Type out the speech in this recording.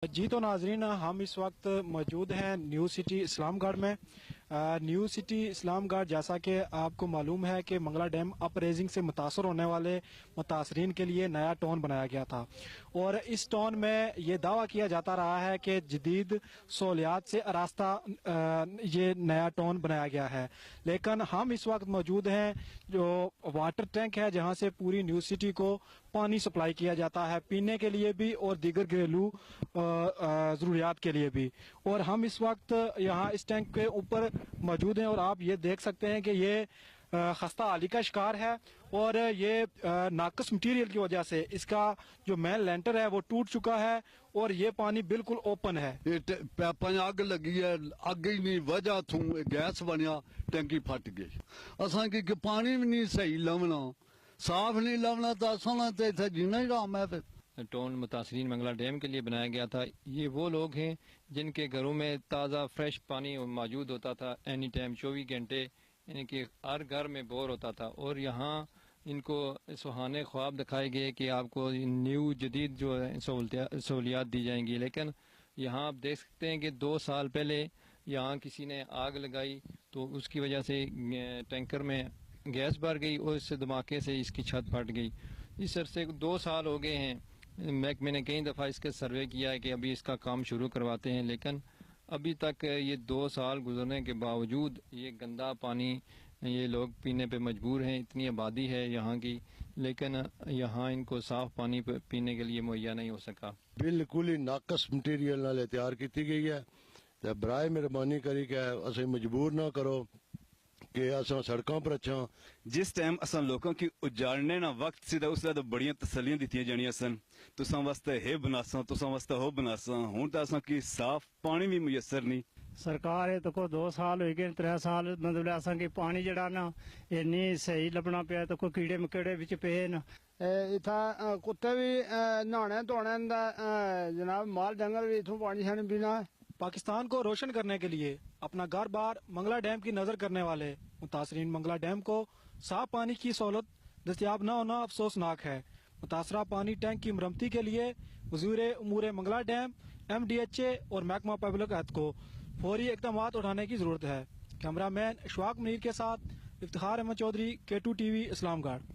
जी तो नाजरीन, हम इस वक्त मौजूद हैं न्यू सिटी इस्लाम गढ़ में। न्यू सिटी इस्लाम गढ़, जैसा कि आपको मालूम है कि मंगला डैम अप रेजिंग से मुतासर होने वाले मुतासरीन के लिए नया टाउन बनाया गया था, और इस टाउन में ये दावा किया जाता रहा है कि जदीद सहूलियात से आरास्ता ये नया टाउन बनाया गया है। लेकिन हम इस वक्त मौजूद हैं जो वाटर टैंक है, जहाँ से पूरी न्यू सिटी को पानी सप्लाई किया जाता है, पीने के लिए भी और दीगर घरेलू ज़रूरियात के लिए भी। और हम इस वक्त यहाँ इस टैंक के ऊपर मौजूद हैं, और आप ये देख सकते हैं कि ये खस्ता हाली का शिकार है, और ये नाकस मटीरियल की वजह से इसका जो मेन लेंटर है वो टूट चुका है, और ये पानी बिल्कुल ओपन है। पैपा अग लगी है, अग ही नहीं वजह थू गैस बनया, टैंकी फट गई। असा की पानी भी नहीं सही लवना, साफ नहीं लवना, तो असा तो इतना जीना ही राम है। टाउन मुतासरीन मंगला डैम के लिए बनाया गया था। ये वो लोग हैं जिनके घरों में ताज़ा फ्रेश पानी मौजूद होता था एनी टाइम, 24 घंटे, यानी कि हर घर में बोर होता था। और यहाँ इनको सुहाने ख्वाब दिखाए गए कि आपको न्यू जदीद जो सहूलियात दी जाएंगी। लेकिन यहाँ आप देख सकते हैं कि 2 साल पहले यहाँ किसी ने आग लगाई, तो उसकी वजह से टैंकर में गैस भर गई और इससे धमाके से इसकी छत फट गई। इस अरसे 2 साल हो गए हैं। महकमे ने कई दफ़ा इसके सर्वे किया है कि अभी इसका काम शुरू करवाते हैं, लेकिन अभी तक ये 2 साल गुजरने के बावजूद ये गंदा पानी ये लोग पीने पे मजबूर हैं। इतनी आबादी है यहाँ की, लेकिन यहाँ इनको साफ पानी पीने के लिए मुहैया नहीं हो सका। बिल्कुल ही नाकस मटीरियल नाल तैयार की गई है। तो बराए मेहरबानी करी के असें मजबूर ना करो कि असां सड़कों पर अच्छा। जिस टाइम असां लोगों की उजाड़ने ना वक्त सी उस तो बड़िया तसलियां दित्तियां जानियां सन, तुसां वास्ते हे बनासा, तुसां वास्ते हो बनासा। हुण तां असां की साफ पानी भी मुयसर नहीं। सरकार है तो 2 साल हो गए, 3 साल मतलब असां की पानी जड़ा ना इन्नी सही लभना पिया, तो कोई कीड़े मकोड़े विच पे न। इत्थै कुत्ते भी न्हाने धोने दा जनाब, माल डंगर भी इत्थों पानी शानी पीना है। पाकिस्तान को रोशन करने के लिए अपना घर बार मंगला डैम की नजर करने वाले मुतासरीन मंगला डैम को साफ पानी की सहूलत दस्तियाब न होना अफसोसनाक है। मुतासरा पानी टैंक की मरम्मती के लिए वज़ीर उमूर मंगला डैम, MDHA और महकमा पब्लिक हेल्थ को फौरी इक़दाम उठाने की जरूरत है। कैमरामैन अशफाक मुनीर के साथ इफ्तिखार अहमद चौधरी, K2 TV इस्लामगढ़।